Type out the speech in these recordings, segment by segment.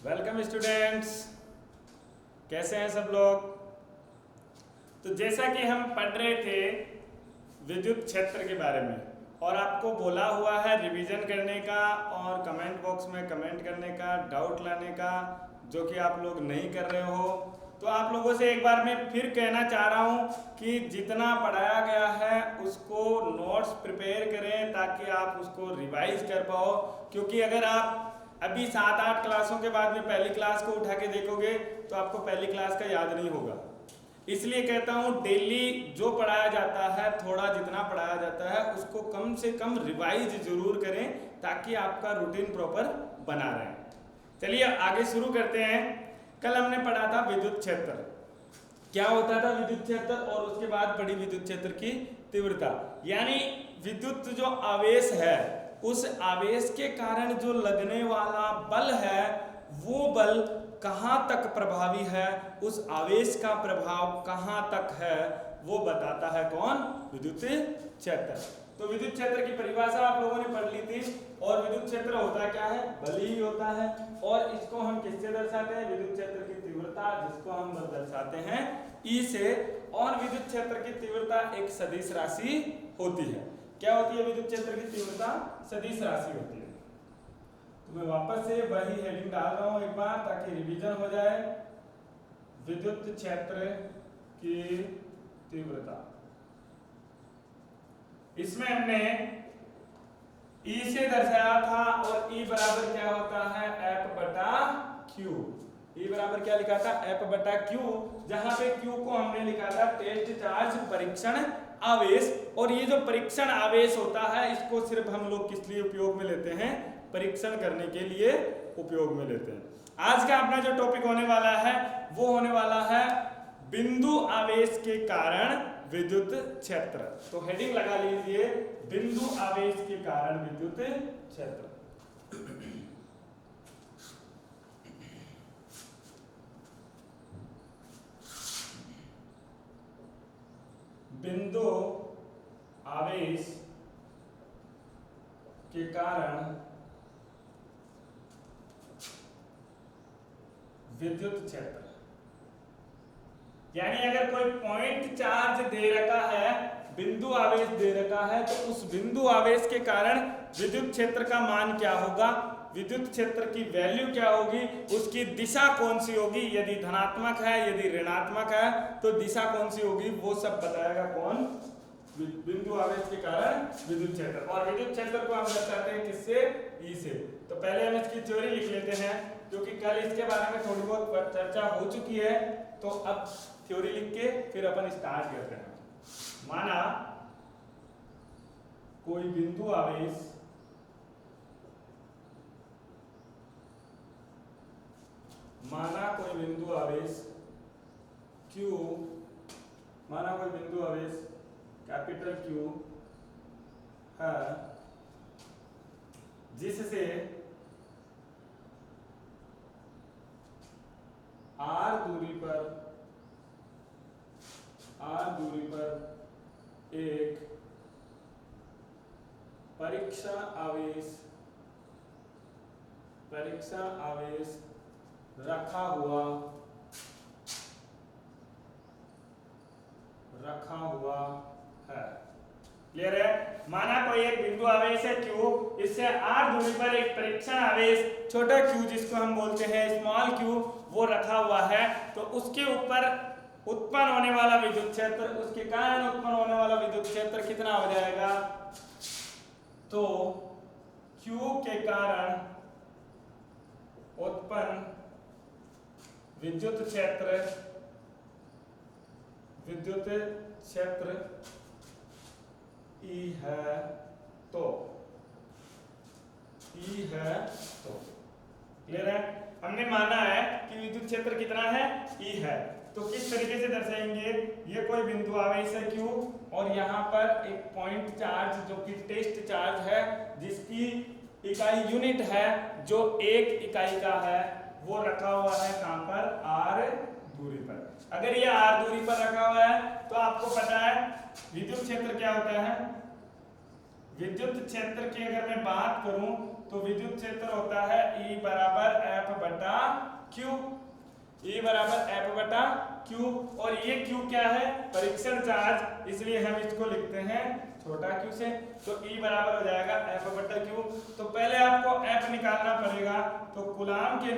Welcome students, कैसे हैं सब लोग। तो जैसा कि हम पढ़ रहे थे विद्युत क्षेत्र के बारे में और आपको बोला हुआ है रिवीजन करने का और कमेंट बॉक्स में कमेंट करने का, डाउट लाने का, जो कि आप लोग नहीं कर रहे हो। तो आप लोगों से एक बार मैं फिर कहना चाह रहा हूँ कि जितना पढ़ाया गया है उसको नोट्स प्रिपेयर करें ताकि आप उसको रिवाइज कर पाओ, क्योंकि अगर आप अभी 7-8 क्लासों के बाद में पहली क्लास को उठा के देखोगे तो आपको पहली क्लास का याद नहीं होगा। इसलिए कहता हूँ डेली जो पढ़ाया जाता है, थोड़ा जितना पढ़ाया जाता है उसको कम से कम रिवाइज जरूर करें ताकि आपका रूटीन प्रॉपर बना रहे। चलिए आगे शुरू करते हैं। कल हमने पढ़ा था विद्युत क्षेत्र, क्या होता था विद्युत क्षेत्र, और उसके बाद पढ़ी विद्युत क्षेत्र की तीव्रता, यानी विद्युत जो आवेश है उस आवेश के कारण जो लगने वाला बल है वो बल कहाँ तक प्रभावी है, उस आवेश का प्रभाव कहाँ तक है वो बताता है कौन, विद्युत क्षेत्र। तो विद्युत क्षेत्र की परिभाषा आप लोगों ने पढ़ ली थी। और विद्युत क्षेत्र होता क्या है, बल ही होता है। और इसको हम किससे दर्शाते हैं, विद्युत क्षेत्र की तीव्रता, जिसको हम दर्शाते हैं ई से। और विद्युत क्षेत्र की तीव्रता एक सदिश राशि होती है। क्या होती है विद्युत क्षेत्र की तीव्रता, सदिश राशि होती है। तो मैं वापस से वही हेडिंग डाल रहा हूं एक बार ताकि रिवीजन हो जाए। विद्युत क्षेत्र की तीव्रता, इसमें हमने ई से दर्शाया था और ई बराबर क्या होता है, एफ बटा क्यू। ई बराबर क्या लिखा था, एफ बटा क्यू, जहां पे क्यू को हमने लिखा था टेस्ट चार्ज, परीक्षण आवेश। और ये जो परीक्षण आवेश होता है इसको सिर्फ हम लोग किस लिए उपयोग में लेते हैं, परीक्षण करने के लिए उपयोग में लेते हैं। आज का अपना जो टॉपिक होने वाला है वो होने वाला है बिंदु आवेश के कारण विद्युत क्षेत्र। तो हेडिंग लगा लीजिए, बिंदु आवेश के कारण विद्युत क्षेत्र। बिंदु आवेश के कारण विद्युत क्षेत्र, यानी अगर कोई पॉइंट चार्ज दे रखा है, बिंदु आवेश दे रखा है, तो उस बिंदु आवेश के कारण विद्युत क्षेत्र का मान क्या होगा, विद्युत क्षेत्र की वैल्यू क्या होगी, उसकी दिशा कौन सी होगी, यदि धनात्मक है यदि ऋणात्मक है तो दिशा कौन सी होगी, वो सब बताएगा कौन, बिंदु आवेश के कारण विद्युत क्षेत्र। और विद्युत क्षेत्र को हम दर्शाते हैं किससे, ई से। तो पहले हम इसकी थ्योरी लिख लेते हैं क्योंकि कल इसके बारे में थोड़ी बहुत चर्चा हो चुकी है। तो अब थ्योरी लिख के फिर अपन स्टार्ट करते हैं। माना कोई बिंदु आवेश Q, माना कोई बिंदु आवेश कैपिटल Q है जिससे r दूरी पर एक परीक्षण आवेश रखा हुआ है। क्लियर है। माना कोई एक बिंदु आवेश है Q, इससे r दूरी पर एक परीक्षण आवेश छोटा q, जिसको हम बोलते हैं स्मॉल q, वो रखा हुआ है। तो उसके ऊपर उत्पन्न होने वाला विद्युत क्षेत्र, उसके कारण उत्पन्न होने वाला विद्युत क्षेत्र कितना हो जाएगा, तो Q के कारण उत्पन्न विद्युत क्षेत्र E है तो क्लियर है। हमने माना है कि विद्युत क्षेत्र कितना है, E है। तो किस तरीके से दर्शाएंगे, ये कोई बिंदु आवेश है Q और यहाँ पर एक पॉइंट चार्ज जो कि टेस्ट चार्ज है, जिसकी इकाई यूनिट है जो 1 इकाई का है, वो रखा हुआ है कहाँ पर, r दूरी पर। अगर ये r दूरी पर रखा हुआ है तो आपको पता है विद्युत क्षेत्र क्या होता है। विद्युत क्षेत्र की अगर मैं बात करूं तो विद्युत क्षेत्र होता है E बराबर F बटा Q। E बराबर F बटा Q, और ये Q क्या है? परीक्षण चार्ज, इसलिए हम इसको लिखते हैं छोटा q से। तो E बराबर हो जाएगा F बटा Q। तो पहले आपको F निकालना पड़ेगा। तो कूलाम के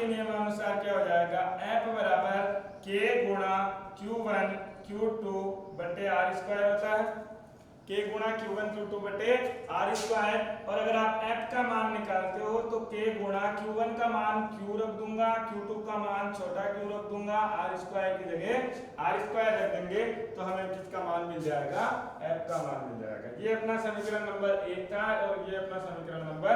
नियमानुसार क्या हो जाएगा? F बराबर K गुणा Q1 Q2 बटे R स्क्वायर होता है। K गुणा Q1 Q2 बटे R स्क्वायर। और अगर आप F का मान निकालते हो तो K गुणा Q1 का मान Q रख दूंगा, Q2 का मान छोटा Q रख दूंगा, R स्क्वायर की जगह R स्क्वायर रख देंगे तो हमें किसका मान मिल जाएगा? F का मान मिल जाएगा। ये अपना समीकरण नंबर 1 था और ये अपना समीकरण नंबर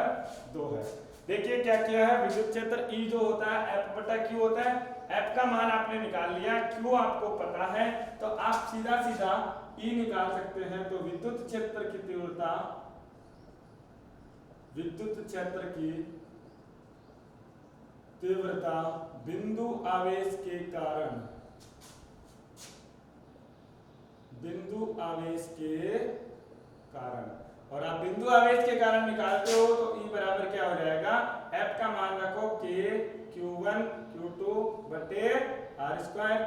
2 है। देखिए क्या किया है, विद्युत क्षेत्र E जो होता है F बटा Q होता है। F का मान आपने निकाल लिया, Q आपको पता है, तो आप सीधा सीधा E निकाल सकते हैं। तो विद्युत क्षेत्र की तीव्रता बिंदु आवेश के कारण और आप बिंदु आवेश के कारण निकालते हो तो E बराबर क्या हो जाएगा? F का मान रखो K Q1 Q2 बटे R स्क्वायर।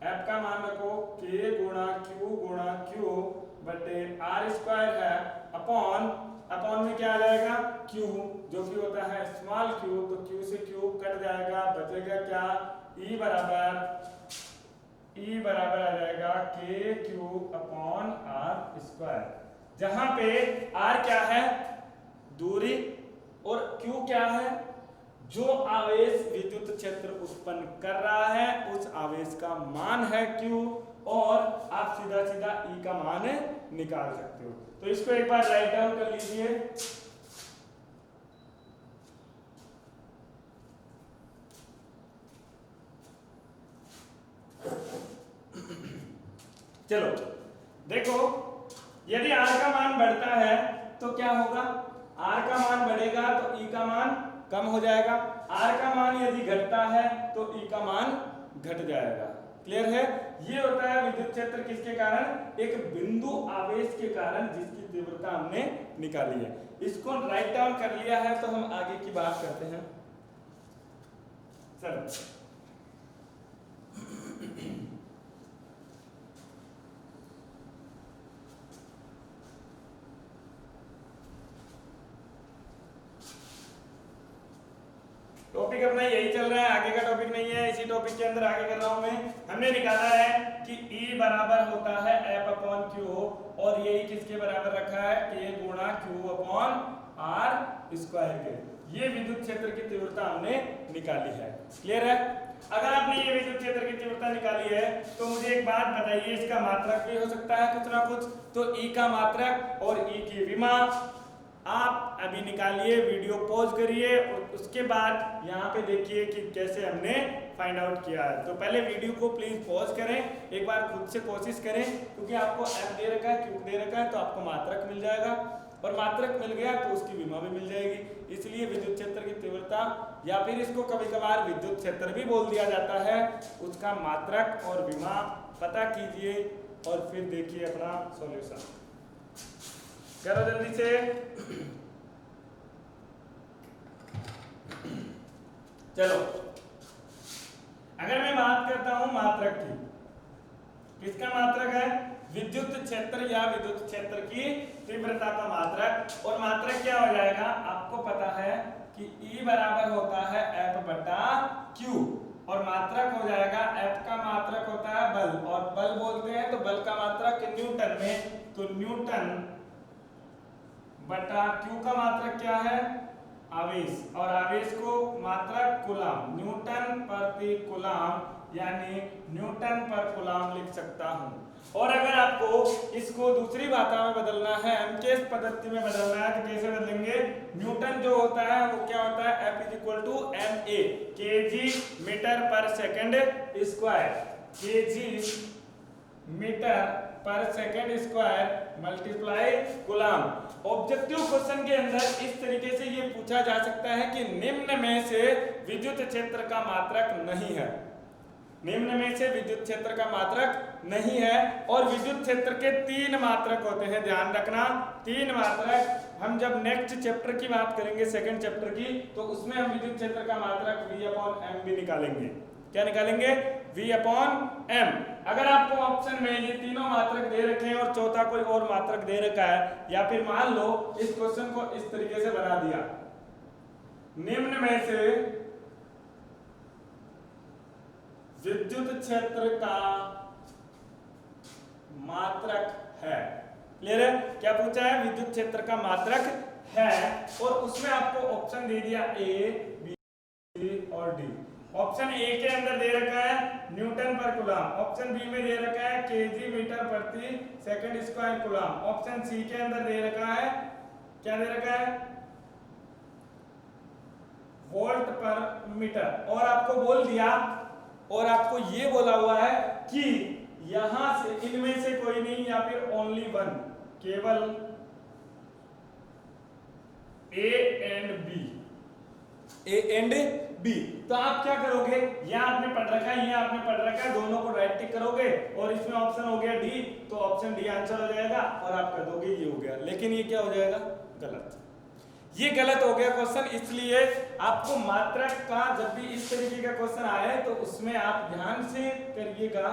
F का मान रखो K गुणा Q बटे R स्क्वायर है, अपॉन में क्या आ जाएगा? Q, जो कि होता है स्मॉल q, तो Q से Q कट जाएगा, बचेगा क्या? E बराबर आ जाएगा KQ अपॉन R स्क्वायर, जहां पे R क्या है? दूरी, और Q क्या है? जो आवेश विद्युत क्षेत्र उत्पन्न कर रहा है उस आवेश का मान है Q, और आप सीधा सीधा E का मान निकाल सकते हो। तो इसको एक बार राइट डाउन कर लीजिए। चलो देखो, यदि R का मान बढ़ता है तो क्या होगा? R का मान बढ़ेगा तो E का मान कम हो जाएगा। R का मान यदि घटता है तो E का मान घट जाएगा। क्लियर है? ये होता है विद्युत क्षेत्र किसके कारण? एक बिंदु आवेश के कारण, जिसकी तीव्रता हमने निकाली है। इसको राइट डाउन कर लिया है तो हम आगे की बात करते हैं। चलो टॉपिक अपना यही चल रहा है, आगे का टॉपिक नहीं है। इसी टॉपिक के अंदर आगे कर रहा हूं मैं। हमने निकाला है कि E बराबर होता है F अपॉन Q, और यही किसके बराबर रखा है? K गुणा Q अपॉन R स्क्वायर के। ये विद्युत क्षेत्र की तीव्रता हमने निकाली है। क्लियर है? अगर आपने ये विद्युत क्षेत्र की तीव्रता निकाली है तो मुझे एक बात बताइए, इसका मात्रक भी हो सकता है कुछ ना कुछ। तो E का मात्रक और E की विमा आप अभी निकालिए, वीडियो पॉज करिए और उसके बाद यहाँ पे देखिए कि कैसे हमने फाइंड आउट किया है। तो पहले वीडियो को प्लीज पॉज करें, एक बार खुद से कोशिश करें, क्योंकि आपको F दे रखा है, Q दे रखा है, तो आपको मात्रक मिल जाएगा, और मात्रक मिल गया तो उसकी विमा भी मिल जाएगी। इसलिए विद्युत क्षेत्र की तीव्रता, या फिर इसको कभी कभार विद्युत क्षेत्र भी बोल दिया जाता है, उसका मात्रक और विमा पता कीजिए और फिर देखिए अपना सॉल्यूशन। करो जल्दी से। चलो अगर मैं बात करता हूं मात्रक की, किसका मात्रक है? विद्युत क्षेत्र या विद्युत क्षेत्र की तीव्रता का मात्रक। और मात्रक क्या हो जाएगा? आपको पता है कि E बराबर होता है F बटा Q, और मात्रक हो जाएगा, F का मात्रक होता है बल, और बल बोलते हैं तो बल का मात्रक न्यूटन में, तो न्यूटन बटा Q का मात्रक क्या है? आवेश, और आवेश को मात्रक कूलाम, न्यूटन प्रति कूलाम, यानी न्यूटन पर कूलाम लिख सकता हूं। और अगर आपको इसको दूसरी भाषा में बदलना है, एमकेएस पद्धति में बदलना है, तो कैसे बदलेंगे? न्यूटन जो होता है वो क्या होता है? F is equal to MA, kg metre पर सेकंड स्क्वायर, kg मीटर पर second square multiply coulomb. Objective question के अंदर इस तरीके से ये पूछा जा सकता है कि निम्न में से विद्युत क्षेत्र का मात्रक नहीं है। निम्न में से विद्युत क्षेत्र का मात्रक नहीं है। और विद्युत क्षेत्र के 3 मात्रक होते हैं, ध्यान रखना 3 मात्रक। हम जब नेक्स्ट चैप्टर की बात करेंगे, सेकंड चैप्टर की, तो उसमें हम विद्युत क्षेत्र का मात्रक V/m भी निकालेंगे। क्या निकालेंगे? V/m। अगर आपको ऑप्शन में ये तीनों मात्रक दे रखे हैं और चौथा कोई और मात्रक दे रखा है, या फिर मान लो इस क्वेश्चन को इस तरीके से बना दिया, निम्न में से विद्युत क्षेत्र का मात्रक है। क्लियर है? क्या पूछा है? विद्युत क्षेत्र का मात्रक है, और उसमें आपको ऑप्शन दे दिया A, B, C और D। ऑप्शन ए के अंदर दे रखा है न्यूटन पर कूलम, ऑप्शन बी में दे रखा है केजी मीटर प्रति second square coulomb, option C के अंदर दे रखा है, क्या दे रखा है? वोल्ट पर मीटर। और आपको बोल दिया, और आपको ये बोला हुआ है कि यहां से इनमें से कोई नहीं, या फिर ओनली वन, केवल A and B, A and B. तो आप क्या करोगे? यहां आपने पढ़ रखा है, यहां आपने पढ़ रखा है, दोनों को राइट टिक करोगे, और इसमें ऑप्शन हो गया डी, तो ऑप्शन डी आंसर हो जाएगा, और आप कर दोगे ये हो गया। लेकिन ये क्या हो जाएगा? गलत। ये गलत हो गया क्वेश्चन। इसलिए आपको मात्रक का जब भी इस तरीके का क्वेश्चन आए तो उसमें आप ध्यान से करिएगा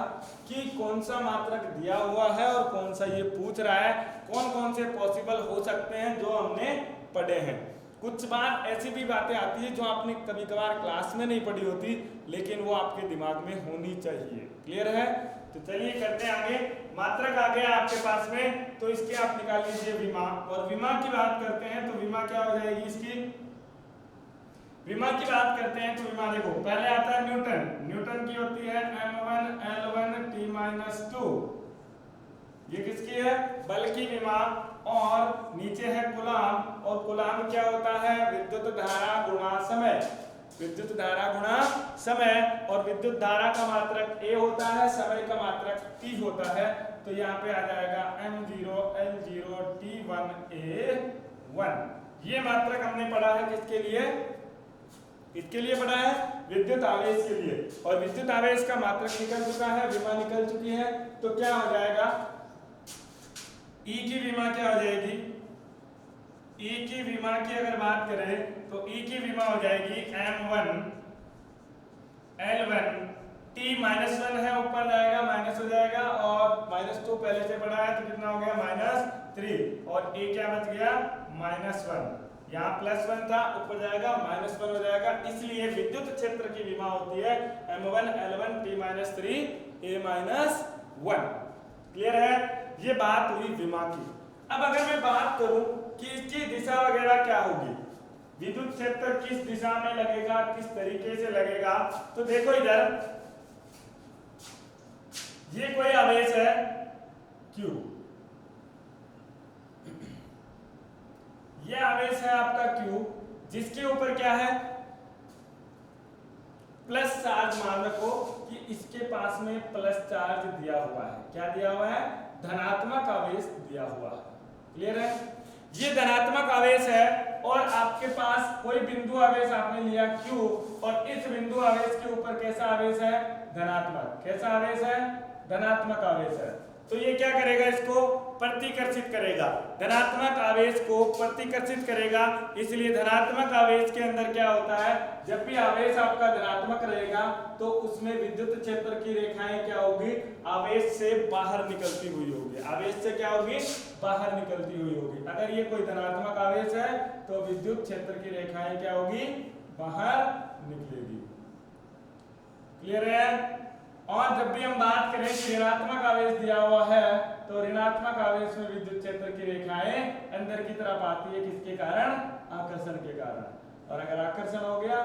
कि कौन सा मात्रक दिया हुआ है और कौन सा ये पूछ रहा है, कौन कौन से पॉसिबल हो सकते हैं जो हमने पढ़े हैं। कुछ बात ऐसी भी बातें आती है जो आपने कभी कभार क्लास में नहीं पढ़ी होती, लेकिन वो आपके दिमाग में होनी चाहिए। क्लियर है? तो चलिए करते हैं आगे। मात्रक आ गया आपके पास में, तो इसके आप निकाल लीजिए विमा। और विमा की बात करते हैं तो विमा क्या हो जाएगी इसकी? विमा की बात करते हैं तो विमा देखो, पहले आता है न्यूटन। न्यूटन की होती है m1 L1 T-2। ये किसकी है? बल की विमा। और नीचे है कूलम, और कूलम क्या होता है? विद्युत धारा गुणा समय। विद्युत धारा गुणा समय, और विद्युत धारा का मात्रक A होता है, समय का मात्रक T होता है। तो यहाँ पे आ जाएगा M0 L0 T1A1। ये मात्रक हमने पढ़ा है किसके लिए? इसके लिए पढ़ा है विद्युत आवेश के लिए। और विद्युत आवेश का मात्रक निकल चुका है, विमा निकल चुकी है। तो क्या हो जाएगा? E की विमा क्या हो जाएगी? E की विमा की अगर बात करें तो E की विमा हो जाएगी M1 L1 T-1 है, ऊपर जाएगा माइनस हो जाएगा, और -2 पहले से पढ़ा है तो कितना हो गया? -3। और A क्या बच गया? -1। यहाँ +1 था, ऊपर जाएगा -1 हो जाएगा। इसलिए विद्युत क्षेत्र की विमा होती है M1 L1 T-3 A-1। Clear है? ये बात हुई विमा की। अब अगर मैं बात करूं कि इसकी दिशा वगैरह क्या होगी, विद्युत क्षेत्र किस दिशा में लगेगा, किस तरीके से लगेगा, तो देखो इधर ये कोई आवेश है Q, ये आवेश है आपका Q, जिसके ऊपर क्या है? Plus charge. मान रखो कि इसके पास में प्लस चार्ज दिया हुआ है। क्या दिया हुआ है? धनात्मक आवेश दिया हुआ है। क्लियर है? ये धनात्मक आवेश है, और आपके पास कोई बिंदु आवेश आपने लिया Q, और इस बिंदु आवेश के ऊपर कैसा आवेश है? धनात्मक। कैसा आवेश है? धनात्मक आवेश है। तो ये क्या करेगा? इसको प्रतिकर्षित करेगा, धनात्मक आवेश को प्रतिकर्षित करेगा। इसलिए धनात्मक आवेश के अंदर क्या होता है? जब भी आवेश आपका धनात्मक रहेगा तो उसमें विद्युत क्षेत्र की रेखाएं क्या होगी? आवेश से बाहर निकलती हुई होगी। आवेश से क्या होगी? बाहर निकलती हुई होगी। अगर ये कोई धनात्मक आवेश है तो विद्युत क्षेत्र की रेखाएं क्या होगी? बाहर निकलेगी। क्लियर है? और जब भी हम बात करें कि ऋणात्मक आवेश दिया हुआ है तो ऋणात्मक आवेश में विद्युत क्षेत्र की रेखाएं अंदर की तरफ आती है, किसके कारण? आकर्षण के कारण। और अगर आकर्षण हो गया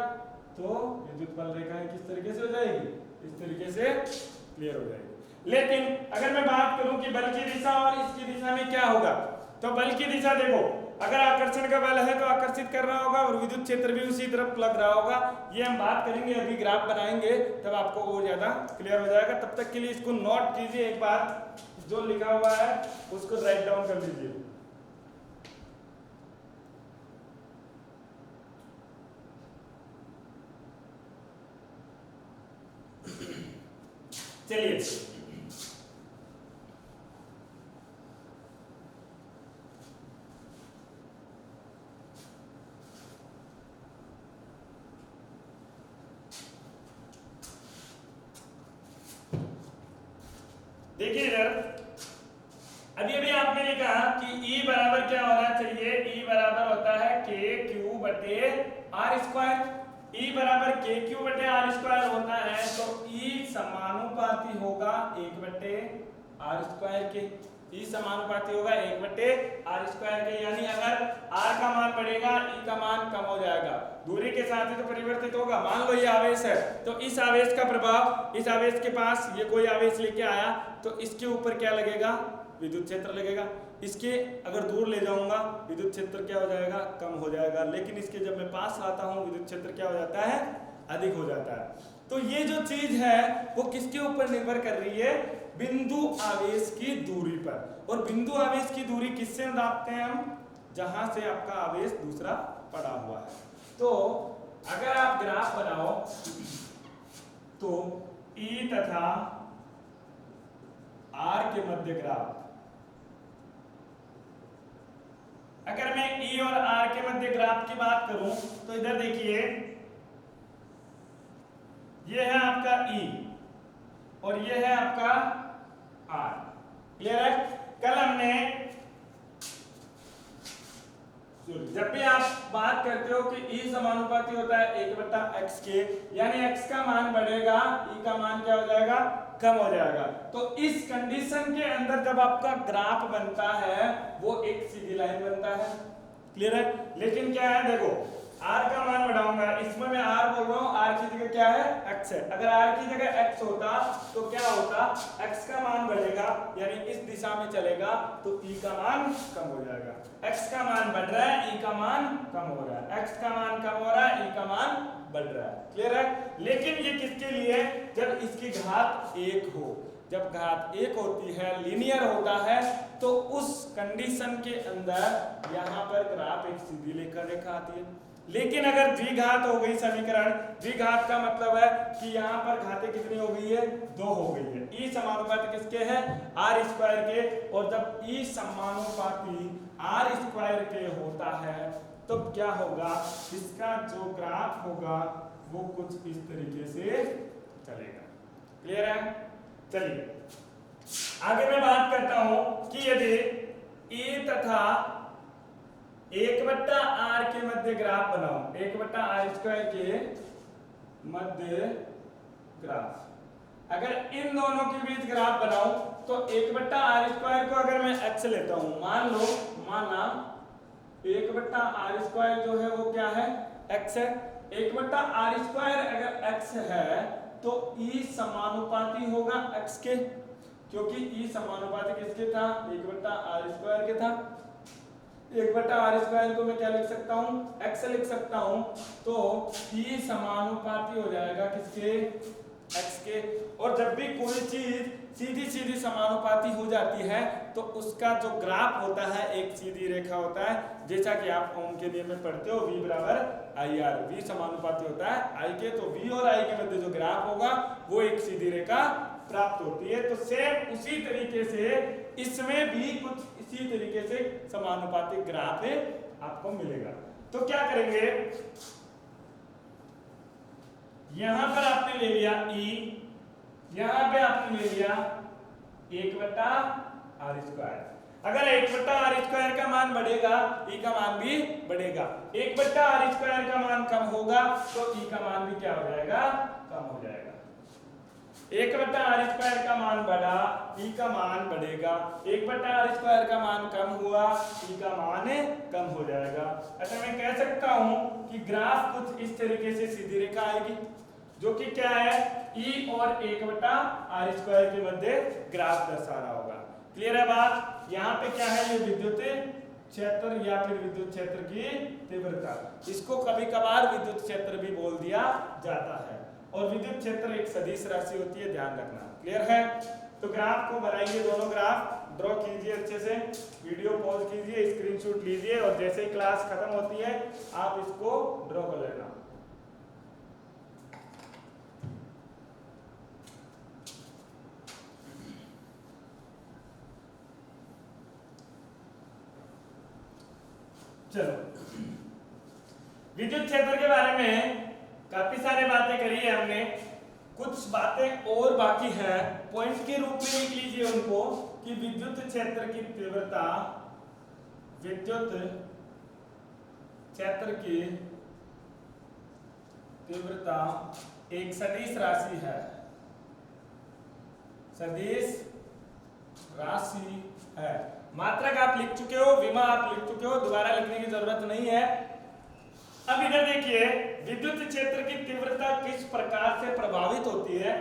तो विद्युत बल रेखाएं किस तरीके से हो जाएगी? इस तरीके से क्लियर हो जाएगी। लेकिन अगर मैं बात करूं कि बल की दिशा और इसकी दिशा में क्या होगा, तो बल की दिशा देखो, अगर आकर्षण का बल है तो आकर्षित कर रहा होगा, और विद्युत क्षेत्र भी उसी तरफ लग रहा होगा। ये हम बात करेंगे, अभी ग्राफ बनाएंगे तब आपको और ज्यादा क्लियर हो जाएगा। तब तक के लिए इसको नोट कीजिए, एक बार जो लिखा हुआ है उसको राइट डाउन कर लीजिए। चलिए देखिए इधर अभी अभी आपने लिखा कि E बराबर क्या होना चाहिए, E बराबर होता है KQ बटे R स्क्वायर। E बराबर KQ बटे R स्क्वायर होता है तो E समानुपाती होगा 1 बटे R स्क्वायर के। E समानुपाती होगा 1 बटे R स्क्वायर के, यानी अगर R का मान बढ़ेगा E का मान कम हो जाएगा, दूरी के साथ ही तो परिवर्तित होगा। मान लो ये आवेश है तो इस आवेश का प्रभाव, इस आवेश के पास ये कोई आवेश लेके आया तो इसके ऊपर क्या लगेगा, विद्युत क्षेत्र लगेगा। इसके अगर दूर ले जाऊंगा विद्युत क्षेत्र क्या हो जाएगा, कम हो जाएगा, लेकिन इसके जब मैं पास लाता हूं विद्युत क्षेत्र क्या हो जाता है, अधिक हो जाता है। तो ये जो चीज है वो किसके ऊपर निर्भर कर रही है, बिंदु आवेश की दूरी पर। और बिंदु आवेश की दूरी किससे नापते हैं हम, जहां से आपका आवेश दूसरा पड़ा हुआ है। तो अगर आप ग्राफ बनाओ तो E तथा R के मध्य ग्राफ, अगर मैं E और R के मध्य ग्राफ की बात करूं तो इधर देखिए ये है आपका E और ये है आपका R। क्लियर है। कल हमने जब भी आप बात करते हो कि E समानुपाती होता है 1 बटा x के, यानी x का मान बढ़ेगा E का मान क्या हो जाएगा, कम हो जाएगा। तो इस कंडीशन के अंदर जब आपका ग्राफ बनता है वो एक सीधी लाइन बनता है। क्लियर है। लेकिन क्या है, देखो R का मान बढ़ाऊंगा, इसमें मैं R बोल रहा हूँ, R की जगह क्या है, x है। अगर R की जगह x होता तो क्या होता, x का मान बढ़ेगा यानी इस दिशा में चलेगा तो E का मान कम हो जाएगा। x का मान बढ़ रहा है, E का मान कम हो रहा है, x का मान कम हो रहा है, E का मान बढ़ रहा है। क्लियर है। लेकिन ये किसके लिए, जब इसकी घात 1 हो, जब घात 1 होती है, लीनियर होता है, तो उस कंडीशन के अंदर यहाँ पर ग्राफ एक सीधी रेखा आती है। लेकिन अगर द्विघात हो गई समीकरण, द्विघात का मतलब है कि यहाँ पर घातें कितनी हो गई है, 2 हो गई है। E समानुपाती किसके है, R स्क्वायर के। और जब E समानुपाती R स्क्वायर के होता है तो क्या होगा, इसका जो ग्राफ होगा वो कुछ इस तरीके से चलेगा। क्लियर है। चलिए आगे मैं बात करता हूं कि यदि E तथा 1 बट्टा R के मध्य ग्राफ बनाओ, 1 बट्टा R स्क्वायर के मध्य ग्राफ, अगर इन दोनों के बीच ग्राफ बनाओ तो 1 बट्टा R स्क्वायर को अगर मैं x लेता हूं, मान लो, माना 1 बट्टा R स्क्वायर जो है वो क्या है, x है। 1 बट्टा R स्क्वायर अगर x है तो E समानुपाती होगा x के, क्योंकि E समानुपाती किसके था, 1 बट्टा R स्क्वायर के था। 1 बट्टा R स्क्वायर को मैं क्या लिख सकता हूँ, x लिख सकता हूँ। तो E समानुपाती हो जाएगा किसके, x के। और जब भी कोई चीज सीधी सीधी समानुपाती हो जाती है तो उसका जो ग्राफ होता है एक सीधी रेखा होता है, जैसा कि आप ओम के नियम में पढ़ते हो, V बराबर IR, V समानुपाती होता है I के, तो V और I के मध्य जो ग्राफ होगा वो एक सीधी रेखा प्राप्त होती है। तो सेम उसी तरीके से इसमें भी कुछ इसी तरीके से समानुपाती ग्राफ है आपको मिलेगा। तो क्या करेंगे, यहां पर आपने ले लिया E, यहां पे आपने ले लिया 1 बट्टा R स्क्वायर। अगर 1 बट्टा R स्क्वायर का मान बढ़ेगा E का मान भी बढ़ेगा, 1 बट्टा R स्क्वायर का मान कम होगा तो E का मान भी क्या हो जाएगा, कम हो जाएगा। 1 बट्टा R स्क्वायर का मान बढ़ा, E का मान बढ़ेगा, 1 बट्टा R स्क्वायर का मान कम हुआ, E का मान कम हो जाएगा। अच्छा मैं कह सकता हूं कि ग्राफ कुछ इस तरीके से सीधी रेखा आएगी जो कि क्या है, E और 1 बट्टा R स्क्वायर के मध्य ग्राफ दर्शा रहा होगा। क्लियर है बात। यहाँ पे क्या है, ये विद्युत क्षेत्र या फिर विद्युत क्षेत्र की तीव्रता, इसको कभी कभार विद्युत क्षेत्र भी बोल दिया जाता है। और विद्युत क्षेत्र एक सदिश राशि होती है, ध्यान रखना। क्लियर है। तो ग्राफ को बनाइए, दोनों ग्राफ ड्रॉ कीजिए अच्छे से, वीडियो पॉज कीजिए, स्क्रीनशॉट लीजिए और जैसे ही क्लास खत्म होती है आप इसको ड्रॉ कर लेना। चलो, विद्युत क्षेत्र के बारे में काफी सारी बातें करी है हमने, कुछ बातें और बाकी है, पॉइंट के रूप में लिख लीजिए उनको कि विद्युत क्षेत्र की तीव्रता, विद्युत क्षेत्र की तीव्रता एक सदिश राशि है, सदिश राशि है। मात्रक आप लिख चुके हो, विमा आप लिख चुके हो, दोबारा लिखने की जरूरत नहीं है। अब इधर देखिए, विद्युत क्षेत्र की तीव्रता किस प्रकार से प्रभावित होती है।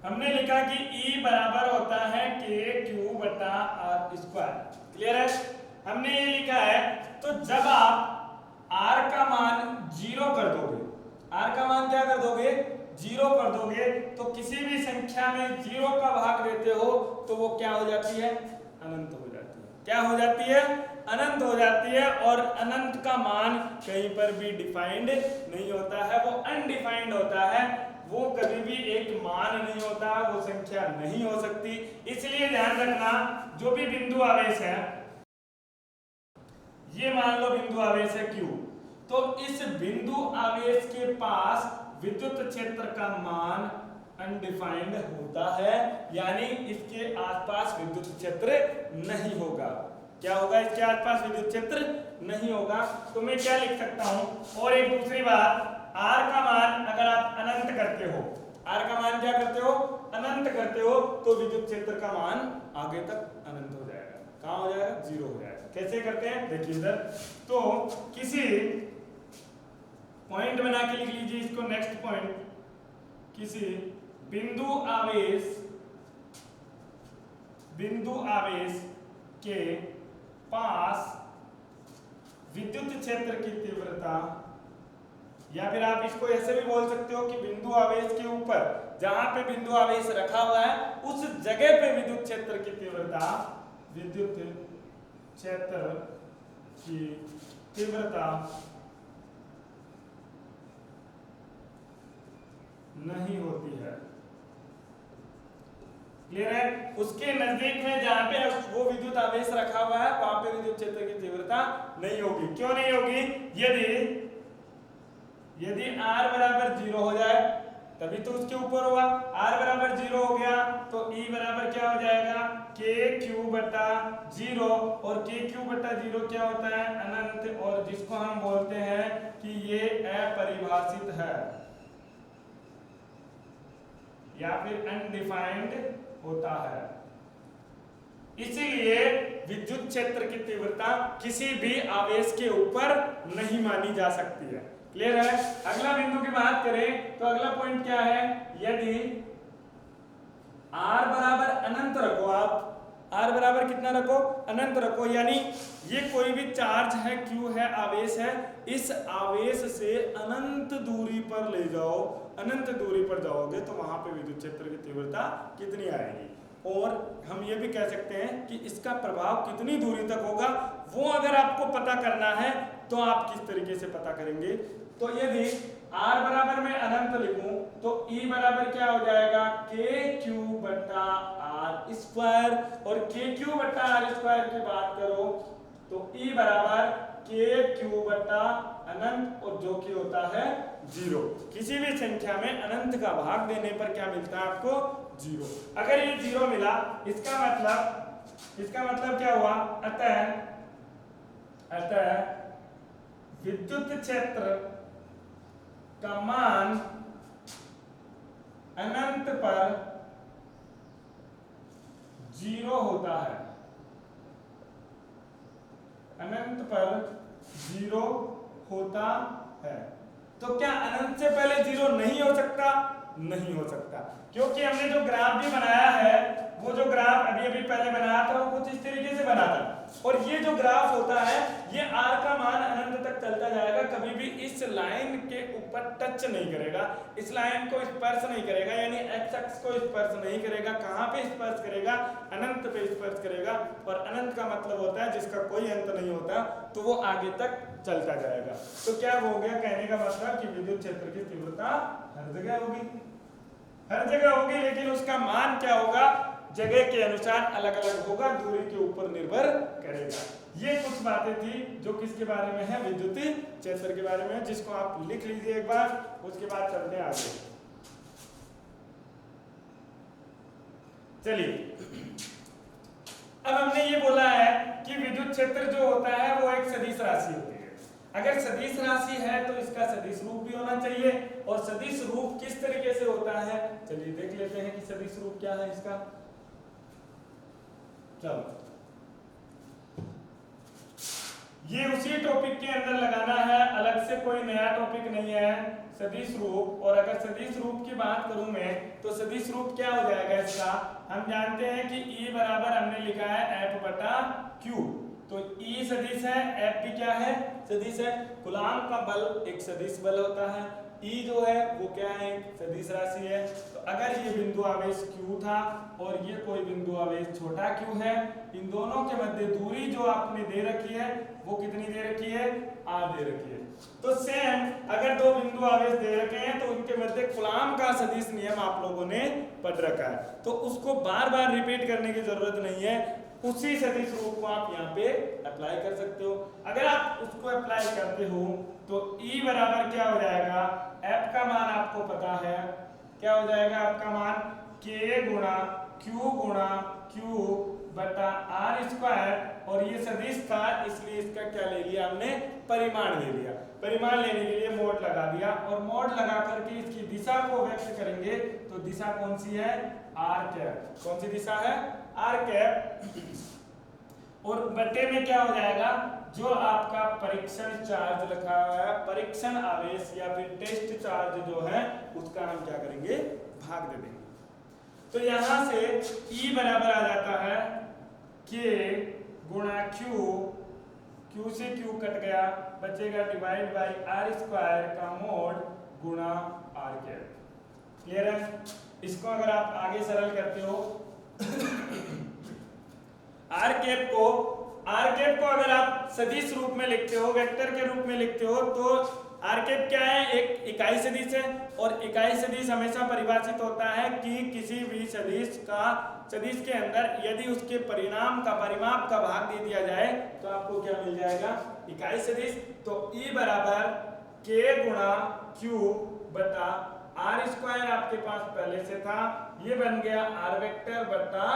हमने लिखा कि E बराबर होता है KQ बटा R स्क्वायर, क्लियर है, हमने ये लिखा है। तो जब आप R का मान 0 कर दोगे, R का मान क्या कर दोगे, 0 कर दोगे, तो किसी भी संख्या में 0 का भाग देते हो तो वो क्या हो जाती है, अनंत हो जाती है। क्या हो जाती है, अनंत हो जाती है। और अनंत का मान कहीं पर भी डिफाइंड नहीं होता है, वो अनडिफाइंड होता है, वो कभी भी एक मान नहीं होता, वो संख्या नहीं हो सकती। इसलिए ध्यान रखना, जो भी बिंदु आवेश है, ये मान लो बिंदु आवेश है Q, तो इस बिंदु आवेश के पास विद्युत क्षेत्र का मान अनडिफाइंड होता है, यानी इसके आसपास विद्युत क्षेत्र नहीं होगा। क्या होगा, इसके आसपास विद्युत क्षेत्र नहीं होगा। तो मैं क्या लिख सकता हूं, और एक दूसरी बात, R का मान अगर आप अनंत करते हो, R का मान क्या करते हो, अनंत करते हो, तो विद्युत क्षेत्र का मान आगे तक अनंत हो जाएगा। कहां हो जाएगा, 0 हो जाएगा। कैसे करते हैं, देखिए इधर, तो किसी पॉइंट बना के लिख लीजिए इसको, नेक्स्ट पॉइंट, किसी बिंदु आवेश के पास विद्युत क्षेत्र की तीव्रता, या फिर आप इसको ऐसे भी बोल सकते हो कि बिंदु आवेश के ऊपर, जहां पे बिंदु आवेश रखा हुआ है उस जगह पे विद्युत क्षेत्र की तीव्रता, विद्युत क्षेत्र की तीव्रता नहीं होती है, क्लियर है। उसके नजदीक में जहां पे वो विद्युत आवेश रखा हुआ है वहां पे विद्युत क्षेत्र की तीव्रता नहीं होगी। क्यों नहीं होगी, यदि R बराबर 0 हो जाए तभी तो उसके ऊपर होगा। R बराबर 0 हो गया तो E बराबर क्या हो जाएगा, KQ बटा 0, और KQ बटा 0 क्या होता है, अनंत, और जिसको हम बोलते हैं कि ये अपरिभाषित है या फिर अनडिफाइंड होता है। इसीलिए विद्युत क्षेत्र की तीव्रता किसी भी आवेश के ऊपर नहीं मानी जा सकती है, क्लियर है। अगला बिंदु की बात करें तो अगला पॉइंट क्या है, यदि R बराबर अनंत रखो, आप R बराबर कितना रखो, अनंत रखो, यानी ये कोई भी चार्ज है, Q है, आवेश है, इस आवेश से अनंत दूरी पर ले जाओ, अनंत दूरी पर जाओगे तो वहां पे विद्युत क्षेत्र की तीव्रता कितनी आएगी। और हम ये भी कह सकते हैं कि इसका प्रभाव कितनी दूरी तक होगा, वो अगर आपको पता करना है तो आप किस तरीके से पता करेंगे। तो यदि R बराबर में अनंत लिखूं तो E बराबर क्या हो जाएगा, KQ बटा R स्क्वायर, और KQ बटा R स्क्वायर की बात करो तो E बराबर KQ बटा अनंत, और जो कि होता है 0। किसी भी संख्या में अनंत का भाग देने पर क्या मिलता है आपको, 0। अगर ये 0 मिला, इसका मतलब क्या हुआ, अतः विद्युत क्षेत्र का मान अनंत पर 0 होता है, अनंत पर 0 होता है। तो क्या अनंत से पहले 0 नहीं हो सकता, नहीं हो सकता, क्योंकि हमने जो ग्राफ भी बनाया है, वो जो ग्राफ अभी पहले बनाया था वो कुछ इस तरीके से बना था, और ये जो ग्राफ होता है ये R का मान अनंत तक चलता जाएगा, कभी भी इस लाइन के ऊपर टच नहीं करेगा, इस लाइन को स्पर्श नहीं करेगा, यानी x अक्ष को स्पर्श नहीं करेगा। कहां पे स्पर्श करेगा, अनंत पे स्पर्श करेगा, और अनंत का मतलब होता है जिसका कोई अंत नहीं होता, तो वो आगे तक चलता जाएगा। तो क्या हो गया, कहने का मतलब कि विद्युत क्षेत्र की तीव्रता हर जगह होगी, हर जगह होगी, लेकिन उसका मान क्या होगा, जगह के अनुसार अलग अलग होगा, दूरी के ऊपर निर्भर करेगा। ये कुछ बातें थी जो किसके बारे में है, विद्युत क्षेत्र के बारे में, जिसको आप लिख लीजिए एक बार, उसके बाद चलते हैं आगे। चलिए, अब हमने ये बोला है कि विद्युत क्षेत्र जो होता है वो एक सदिश राशि होती है। अगर सदिश राशि है तो इसका सदिश रूप भी होना चाहिए, और सदिश रूप किस तरीके से होता है, चलिए देख लेते हैं कि सदिश रूप क्या है इसका। चलो, ये उसी टॉपिक के अंदर लगाना है, अलग से कोई नया टॉपिक नहीं है, सदिश रूप। और अगर सदिश रूप की बात करूं मैं, तो सदिश रूप क्या हो जाएगा इसका, हम जानते हैं कि E बराबर हमने लिखा है F बटा Q, तो E सदिश है, F भी क्या है, सदिश है। कूलॉम का बल एक सदिश बल होता है, E जो है वो क्या है, सदिश राशि है। तो अगर ये बिंदु आवेश Q था और ये कोई बिंदु आवेश छोटा q है, इन दोनों के मध्य दूरी जो आपने दे रखी है वो कितनी दे रखी है, r दे रखी है। तो सेम अगर दो बिंदु आवेश दे रखे हैं तो उनके मध्य कूलॉम का सदिश नियम आप लोगों ने पढ़ रखा है, तो उसको बार बार रिपीट करने की जरूरत नहीं है, उसी सदिश रूप को आप यहाँ पे अप्लाई कर सकते हो। अगर आप उसको अप्लाई करते हो तो E बराबर क्या हो जाएगा, F का मान आपको पता है, क्या हो जाएगा आपका मान, K गुणा Q बटा R स्क्वायर, और ये सदिश था इसलिए इसका क्या ले लिया हमने, परिमाण ले लिया। परिमाण लेने के लिए मोड लगा दिया, और मोड लगा करके इसकी दिशा को व्यक्त करेंगे, तो दिशा कौन सी है, r कैप। कौन सी दिशा है, r कैप। और बटे में क्या हो जाएगा, जो आपका परीक्षण चार्ज रखा हुआ है, परीक्षण आवेश या फिर टेस्ट चार्ज जो है उसका हम क्या करेंगे, भाग दे देंगे। तो यहां से E बराबर आ जाता है K गुणा Q से Q कट गया, बचेगा डिवाइड बाई R स्क्वायर का मोड गुणा R कैप। क्लियर है। इसको अगर आप आगे सरल करते हो R कैप को अगर आप सदिश रूप में लिखते हो, वेक्टर के रूप में लिखते हो, तो R कैप क्या है, एक इकाई सदिश है, और इकाई सदिश हमेशा परिभाषित होता है कि किसी भी सदिश के अंदर यदि उसके परिमाप का भाग दे दिया जाए तो आपको क्या मिल जाएगा, इकाई सदिश। तो E बराबर K गुणा Q बटा R स्क्वायर आपके पास पहले से था, ये बन गया R वेक्टर बटा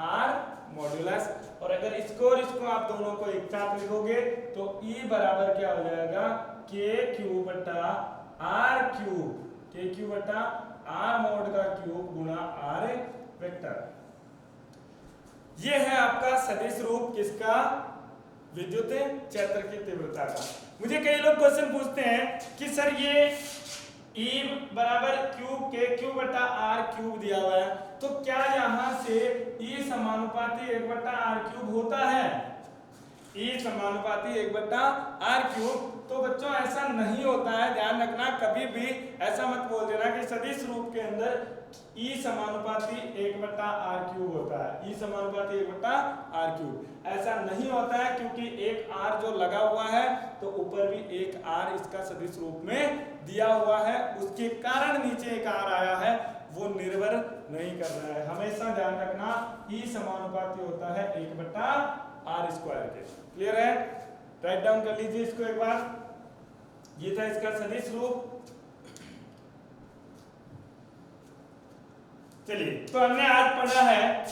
R मॉड्यूलस। और अगर इसको और इसको आप दोनों को एक साथ लिखोगे तो E बराबर क्या हो जाएगा, KQ बटा R मोड का क्यूब गुणा R वेक्टर। ये है आपका सदिश रूप किसका, विद्युत क्षेत्र की तीव्रता का। मुझे कई लोग क्वेश्चन पूछते हैं कि सर ये E बराबर KQ बटा R क्यूब दिया हुआ है, तो क्या यहाँ से E समानुपाती 1 बटा R क्यूब होता है, E समानुपाती 1 बटा R क्यूब। तो बच्चों ऐसा नहीं होता है, ध्यान रखना, कभी भी ऐसा मत बोल देना कि सदिश रूप के अंदर E समानुपाती 1 बटा R क्यूब होता है, E समानुपाती 1 बटा R क्यूब। ऐसा नहीं होता है, क्योंकि एक R जो लगा हुआ है तो ऊपर भी एक R इसका सदिश रूप में दिया हुआ है, उसके कारण नीचे एक R आया है, वो निर्भर नहीं कर रहा है। हमेशा ध्यान रखना E समानुपाती होता है 1 बटा R स्क्वायर के। क्लियर है, राइट डाउन कर लीजिए इसको एक बार। ये था इसका सदिश रूप। चलिए, तो हमने आज पढ़ा है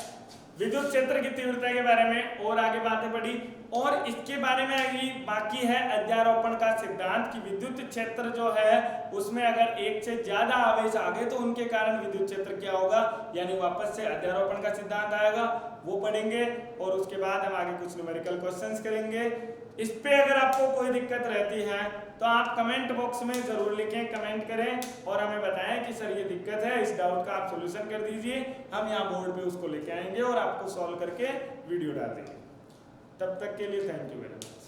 विद्युत क्षेत्र की तीव्रता के बारे में, और आगे बातें पढ़ी, और इसके बारे में अभी बाकी है अध्यारोपण का सिद्धांत कि विद्युत क्षेत्र जो है उसमें अगर एक से ज्यादा आवेश आ गए तो उनके कारण विद्युत क्षेत्र क्या होगा, यानी वापस से अध्यारोपण का सिद्धांत आएगा, वो पढ़ेंगे। और उसके बाद हम आगे कुछ न्यूमेरिकल क्वेश्चंस करेंगे। इस पे अगर आपको कोई दिक्कत रहती है तो आप कमेंट बॉक्स में जरूर लिखें, कमेंट करें और हमें बताएं कि सर ये दिक्कत है, इस डाउट का आप सॉल्यूशन कर दीजिए। हम यहाँ बोर्ड पे उसको लेके आएंगे और आपको सॉल्व करके वीडियो डाल देंगे। तब तक के लिए थैंक यू वेरी मच।